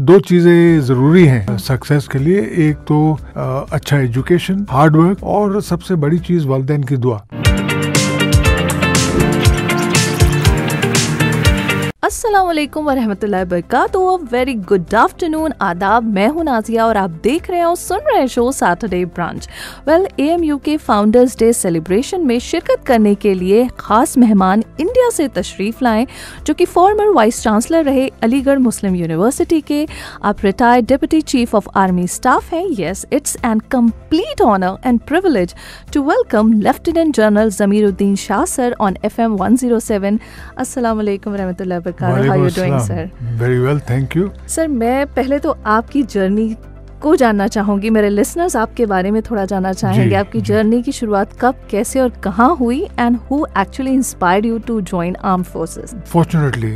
दो चीज़ें ज़रूरी हैं सक्सेस के लिए, एक तो अच्छा एजुकेशन, हार्ड वर्क, और सबसे बड़ी चीज़ वालिदैन की दुआ। अस्सलाम वालेकुम वरहमतुल्लाहि वबरकातुहू। वेरी गुड आफ्टरनून, आदाब। मैं हूं नाजिया और आप देख रहे हो, सुन रहे show Saturday branch. Well, AMU के फाउंडर्स डे सेलिब्रेशन में शिरकत करने के लिए खास मेहमान इंडिया से तशरीफ लाएं, जो कि फॉर्मर वाइस-चांसलर रहे अलीगढ़ मुस्लिम यूनिवर्सिटी के। आप retired deputy chief of army staff हैं। Yes, it's an complete honour and privilege to welcome lieutenant general Zameer Uddin Shah sir on FM 107। अस्सलाम वालेकुम वरहमतुल्लाहि वबरकातुहू। How are you doing, sir? Very well, thank you. Sir, मैं पहले तो आपकी जर्नी को जानना चाहूँगी। मेरे लिसनर्स आपके बारे में थोड़ा जानना चाहेंगे। आपकी जर्नी की शुरुआत कब, कैसे और कहाँ हुई, and who actually inspired you to join armed forces? Fortunately,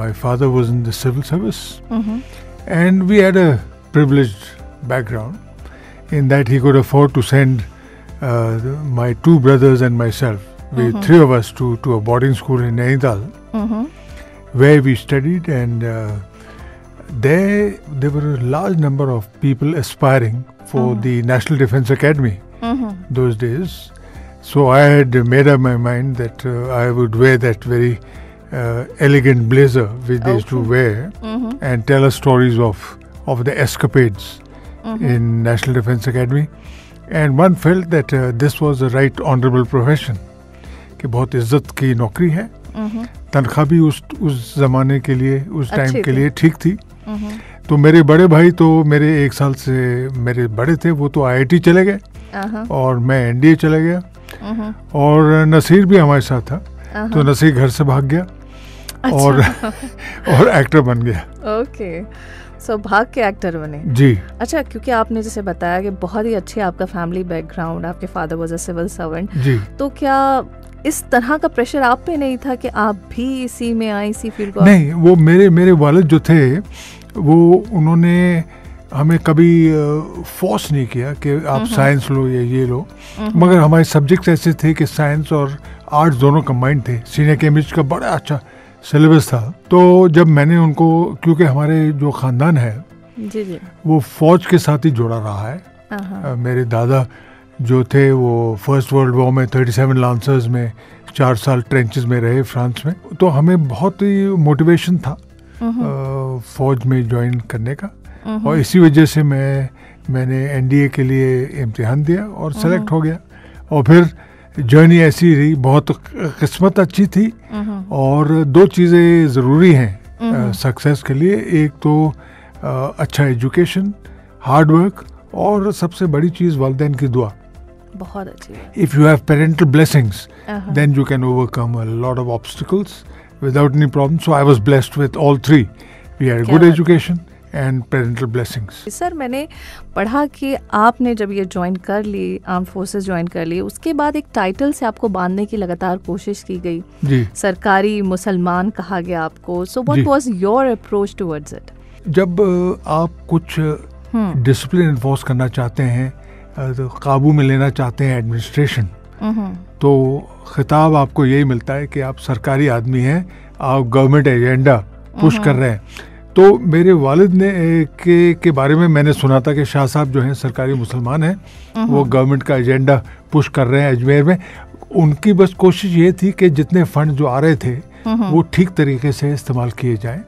my father was in the civil service, and we had a privileged background in that he could afford to send my two brothers and myself, we three of us, to a boarding school in Nainital. Where we studied, and there were a large number of people aspiring for the National Defence Academy those days. So I had made up my mind that I would wear that very elegant blazer which they used to wear and tell us stories of the escapades in National Defence Academy. And one felt that this was the right honourable profession, कि बहुत इज्जत की नौकरी है, तनख्वाह भी उस ज़माने के लिए, उस टाइम के लिए ठीक थी। तो मेरे बड़े भाई तो मेरे एक साल से मेरे बड़े थे, वो तो IIT चले गए और मैं NDA चले गया, और नसीर भी हमारे साथ था। तो नसीर घर से भाग गया और एक्टर बन गया। ओके, सो भाग के एक्टर बने जी। अच्छा, क्योंकि आपने जैसे बताया कि बहुत ही अच्छे आपका फैमिली बैकग्राउंड, आपके father was a civil servant जी, तो क्या इस तरह का प्रेशर आप पे नहीं था कि आप भी इसी में आए, इसी फील्ड को? नहीं, वो मेरे वालिद जो थे वो उन्होंने हमें कभी फोर्स नहीं किया कि आप साइंस लो या ये लो, मगर हमारे सब्जेक्ट्स ऐसे थे कि साइंस और आर्ट्स दोनों कंबाइंड थे। सीनियर केमिस्ट्री का बड़ा अच्छा सिलेबस था। तो जब मैंने उनको, क्योंकि हमारे जो ख़ानदान है जी वो फ़ौज के साथ ही जुड़ा रहा है। मेरे दादा जो थे वो फर्स्ट वर्ल्ड वॉर में 37 लांसर्स में 4 साल ट्रेंचेस में रहे फ्रांस में। तो हमें बहुत ही मोटिवेशन था फ़ौज में ज्वाइन करने का, और इसी वजह से मैंने NDA के लिए इम्तिहान दिया और सेलेक्ट हो गया। और फिर जर्नी ऐसी रही, बहुत किस्मत अच्छी थी। और दो चीज़ें ज़रूरी हैं सक्सेस के लिए, एक तो अच्छा एजुकेशन, हार्ड वर्क, और सबसे बड़ी चीज़ वालिदैन की दुआ। बहुत अच्छी है। If you have parental blessings, then you can overcome a lot of obstacles without any problem. So I was blessed with all three. We had a good education and parental blessings. Sir, मैंने पढ़ा कि आपने जब ये join कर ली, arm forces join कर ली, उसके बाद एक टाइटल से आपको बांधने की लगातार कोशिश की गई जी। सरकारी मुसलमान कहा गया आपको। So what was your approach towards it? जब आप कुछ डिसिप्लिन इन्फोर्स करना चाहते हैं, तो काबू में लेना चाहते हैं एडमिनिस्ट्रेशन, तो खिताब आपको यही मिलता है कि आप सरकारी आदमी हैं, आप गवर्नमेंट एजेंडा पुश कर रहे हैं। तो मेरे वालिद ने के बारे में मैंने सुना था कि शाह साहब जो हैं सरकारी मुसलमान हैं, वो गवर्नमेंट का एजेंडा पुश कर रहे हैं अजमेर में। उनकी बस कोशिश ये थी कि जितने फंड जो आ रहे थे वो ठीक तरीके से इस्तेमाल किए जाएं,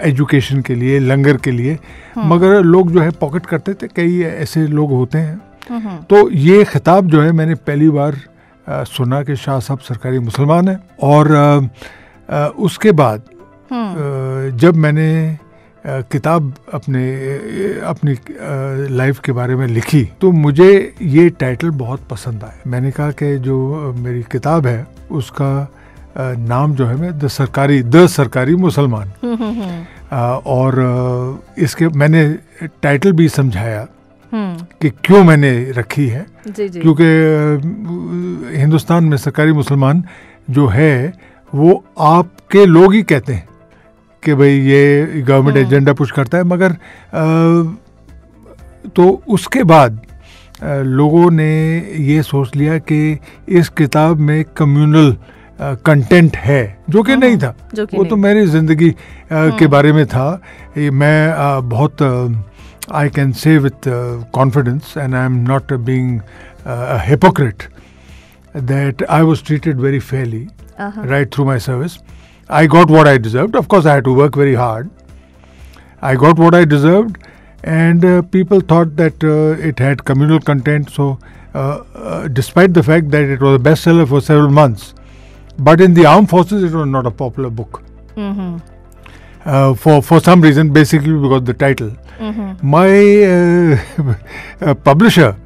एजुकेशन के लिए, लंगर के लिए। मगर लोग जो है पॉकेट करते थे, कई ऐसे लोग होते हैं। तो ये खिताब जो है मैंने पहली बार सुना कि शाह साहब सरकारी मुसलमान हैं। और उसके बाद जब मैंने किताब अपनी लाइफ के बारे में लिखी, तो मुझे ये टाइटल बहुत पसंद आया। मैंने कहा कि जो मेरी किताब है उसका नाम जो है मैं द सरकारी मुसलमान, और इसके मैंने टाइटल भी समझाया कि क्यों मैंने रखी है। क्योंकि हिंदुस्तान में सरकारी मुसलमान जो है वो आपके लोग ही कहते हैं कि भाई ये गवर्नमेंट एजेंडा पुश करता है, मगर तो उसके बाद लोगों ने ये सोच लिया कि इस किताब में कम्युनल कंटेंट है, जो कि नहीं था, वो तो मेरी ज़िंदगी के बारे में था. मैं बहुत I can say with confidence, and I am not being a hypocrite, that I was treated very fairly right through my service. I got what I deserved. Of course, I had to work very hard. I got what I deserved, and people thought that it had communal content. So, despite the fact that it was a bestseller for several months, but in the armed forces, it was not a popular book. For some reason, basically because of the title. My publisher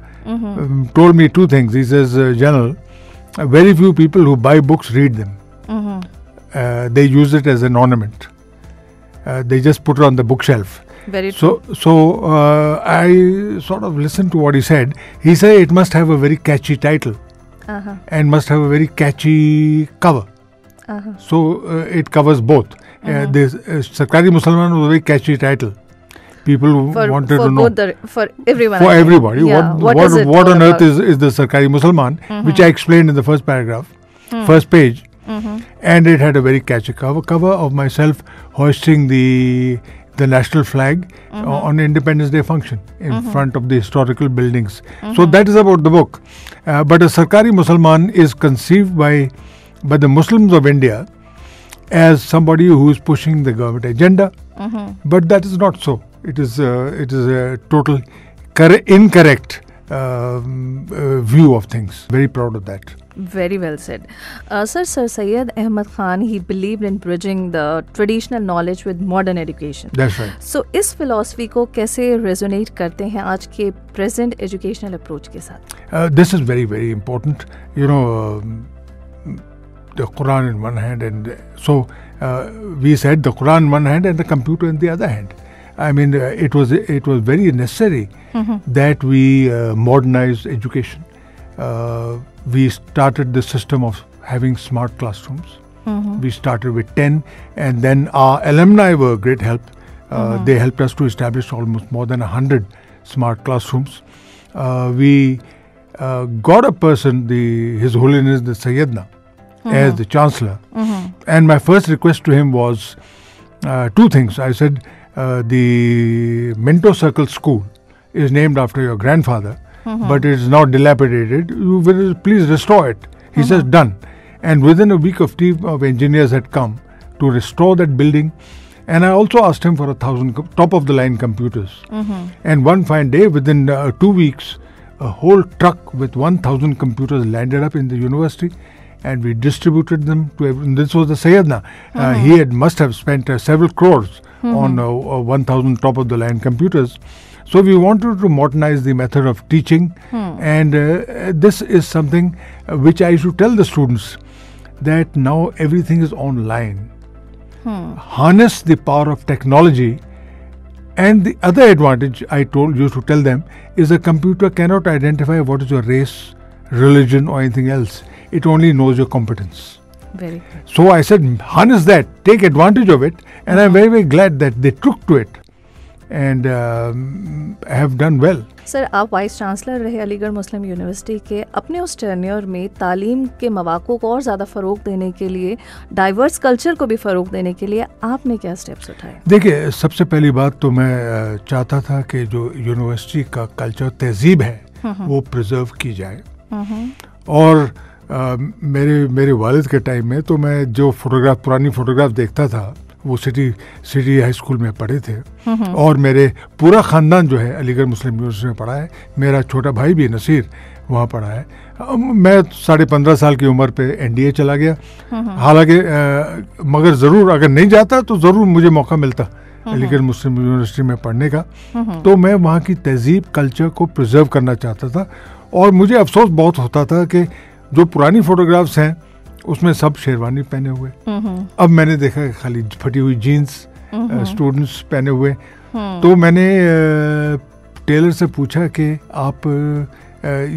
told me two things. He says, General, very few people who buy books read them. They use it as an ornament. They just put it on the bookshelf. Very true. So I sort of listened to what he said. He said it must have a very catchy title and must have a very catchy cover. So it covers both. This Sarkari Musliman was a very catchy title. People wanted to know. For everyone. For everybody. Yeah. What on earth is the Sarkari Musliman, which I explained in the first paragraph, first page. And it had a very catchy cover of myself hoisting the national flag on Independence Day function in front of the historical buildings. So that is about the book. But a Sarkari Musliman is conceived by the Muslims of India as somebody who is pushing the government agenda. But that is not so. It is a total incorrect view of things. Very proud of that. Very well said. Sir Syed Ahmad Khan, he believed in bridging the traditional knowledge with modern education. That's right. So इस philosophy को कैसे resonate करते हैं आज के present educational approach के साथ? This is very, very important. You know, the Quran in one hand, and so we said the Quran in one hand and the computer in the other hand. I mean, it was very necessary that we modernize education. We started the system of having smart classrooms. We started with 10, and then our alumni were a great help. They helped us to establish almost more than 100 smart classrooms. We got a person, His Holiness the Sayyidna, as the chancellor. And my first request to him was two things. I said, the Minto Circle School is named after your grandfather, but it is now dilapidated. You will please restore it. He says, done. And within a week, a team of engineers had come to restore that building. And I also asked him for 1,000 top-of-the-line computers. And one fine day, within 2 weeks, a whole truck with 1,000 computers landed up in the university, and we distributed them to everyone. This was the Sayyidna. He must have spent several crores on 1,000 top-of-the-line computers. So we wanted to modernize the method of teaching, and this is something which I should tell the students, that now everything is online. Harness the power of technology. And the other advantage I used to tell them is a computer cannot identify what is your race, religion or anything else. It only knows your competence. Very good. So I said, harness that, take advantage of it, and I'm very, very glad that they took to it and have done well. Sir, आप vice chancellor रहे अलीगढ़ मुस्लिम university के. अपने उस tenure में तालीम के मौक़ों को और ज़्यादा फ़रोग़ देने के लिए, डाइवर्स कल्चर को भी फ़रोग़ देने के लिए आपने क्या स्टेप्स उठाए? देखिए, सबसे पहली बात तो मैं चाहता था कि जो यूनिवर्सिटी का कल्चर, तहज़ीब है, वो प्रिजर्व की जाए. और मेरे वालिद के टाइम में तो मैं जो पुरानी फ़ोटोग्राफ देखता था, वो सिटी हाई स्कूल में पढ़े थे. और मेरे पूरा ख़ानदान जो है अलीगढ़ मुस्लिम यूनिवर्सिटी में पढ़ा है. मेरा छोटा भाई भी नसीर वहाँ पढ़ा है. मैं 15.5 साल की उम्र पे NDA चला गया. हालांकि मगर ज़रूर अगर नहीं जाता तो ज़रूर मुझे मौका मिलता अलीगढ़ मुस्लिम यूनिवर्सिटी में पढ़ने का. तो मैं वहाँ की तहज़ीब, कल्चर को प्रिजर्व करना चाहता था. और मुझे अफसोस बहुत होता था कि जो पुरानी फ़ोटोग्राफ्स हैं उसमें सब शेरवानी पहने हुए. अब मैंने देखा खाली फटी हुई जीन्स स्टूडेंट्स पहने हुए. तो मैंने टेलर से पूछा कि आप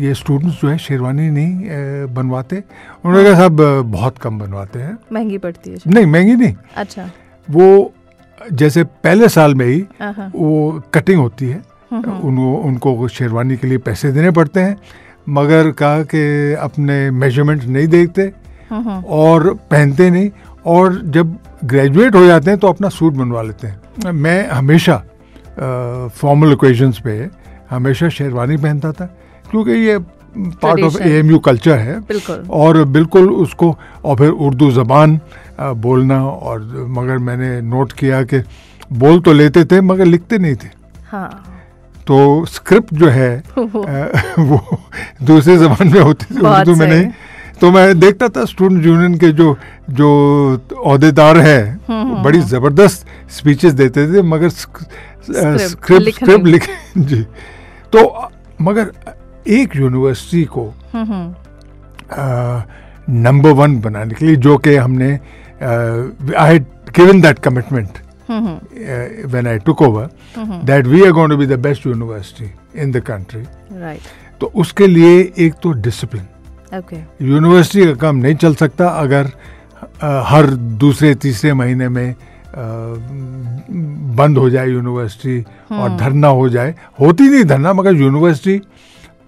ये स्टूडेंट्स जो है शेरवानी नहीं बनवाते? उन्होंने कहा साहब बहुत कम बनवाते हैं. महंगी पड़ती है? नहीं, महंगी नहीं. अच्छा. वो जैसे पहले साल में ही वो कटिंग होती है, उनको शेरवानी के लिए पैसे देने पड़ते हैं, मगर कहा कि अपने मेजरमेंट नहीं देखते और पहनते नहीं, और जब ग्रेजुएट हो जाते हैं तो अपना सूट बनवा लेते हैं. मैं हमेशा फॉर्मल ओकेजन्स पे हमेशा शेरवानी पहनता था, क्योंकि ये पार्ट ऑफ AMU कल्चर है. और बिल्कुल उसको, और फिर उर्दू ज़बान बोलना, और मगर मैंने नोट किया कि बोल तो लेते थे मगर लिखते नहीं थे. हाँ. तो स्क्रिप्ट जो है वो दूसरे ज़बान में होती थी, उर्दू में नहीं. तो मैं देखता था स्टूडेंट यूनियन के जो ओहदेदार हैं बड़ी ज़बरदस्त स्पीचेस देते थे, मगर स्क्रिप्ट लिखे जी. तो मगर एक यूनिवर्सिटी को नंबर 1 बनाने के लिए, जो कि हमने I had given that commitment when I took over that we are going to be the best university in the country. Right. तो उसके लिए एक तो डिसिप्लिन. Okay. यूनिवर्सिटी का काम नहीं चल सकता अगर हर दूसरे तीसरे महीने में बंद हो जाए यूनिवर्सिटी और धरना हो जाए. होती नहीं धरना, मगर यूनिवर्सिटी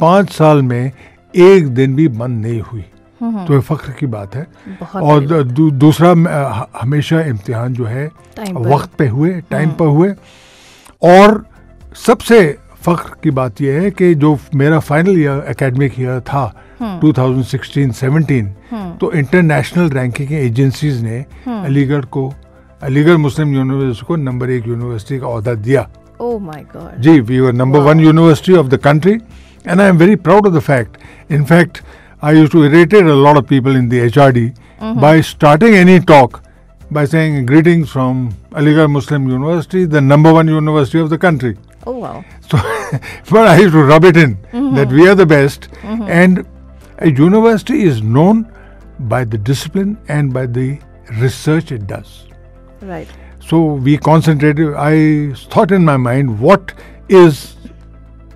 5 साल में एक दिन भी बंद नहीं हुई. तो ये फख्र की बात है. और दूसरा हमेशा इम्तिहान जो है वक्त पे हुए, टाइम पर हुए. और सबसे फख्र की बात यह है कि जो मेरा फाइनल ईयर एकेडमिक ईयर था 2016-17, तो इंटरनेशनल रैंकिंग एजेंसीज ने अलीगढ़ मुस्लिम यूनिवर्सिटी को नंबर 1 यूनिवर्सिटी का ओहदा दिया. Oh my God. Ji, we were number 1 university of the country, and I am very proud of the fact. In fact, I used to irritate a lot of people in the HRD by starting any talk by saying greetings from Aligarh Muslim University, the number 1 university of the country. Oh wow. So, but I used to rub it in that we are the best, and a university is known by the discipline and by the research it does. Right. So we concentrated, I thought in my mind, what is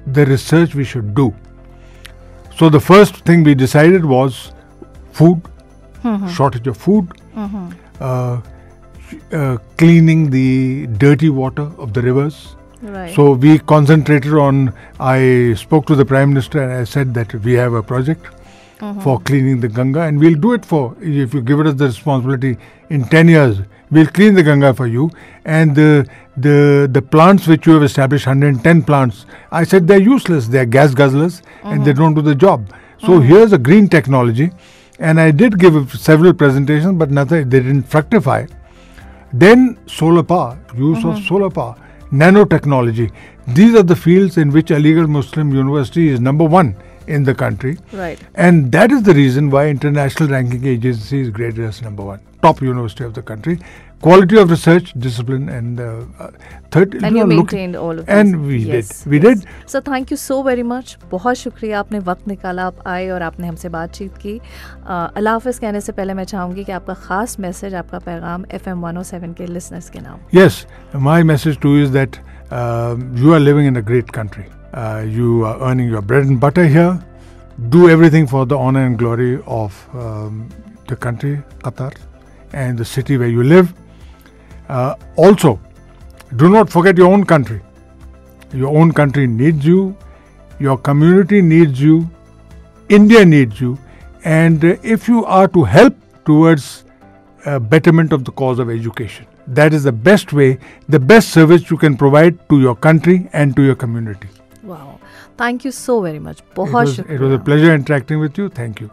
the research we should do? So the first thing we decided was food, shortage of food, cleaning the dirty water of the rivers. Right. So we concentrated on, I spoke to the Prime Minister and I said that we have a project for cleaning the Ganga, and we'll do it for, if you give us the responsibility, in 10 years, we'll clean the Ganga for you. And the plants which you have established, 110 plants, I said they're useless, they're gas guzzlers and they don't do the job. So here's a green technology, and I did give several presentations, but nothing, they didn't fructify. Then solar power, use of solar power, nanotechnology. These are the fields in which Aligarh Muslim University is number 1 in the country. Right. And that is the reason why international ranking agency is graded as number 1, top university of the country. Quality of research, discipline, and third. And you maintained all of this. And we did. So thank you so very much. बहुत शुक्रिया, आपने वक्त निकाला, आप आए और आपने हमसे बातचीत की. अल्लाह हाफ़िज़ कहने से पहले मैं चाहूँगी कि आपका ख़ास मैसेज, आपका पैगाम FM 107 के लिसनर्स के नाम. Yes, my message to you is that you are living in a great country. You are earning your bread and butter here. Do everything for the honor and glory of the country, Qatar, and the city where you live. Also, do not forget your own country. Your own country needs you. Your community needs you. India needs you. And if you are to help towards betterment of the cause of education, that is the best way, the best service you can provide to your country and to your community. Wow. Thank you so very much. बहुत शुक्रिया. It was a pleasure interacting with you. Thank you.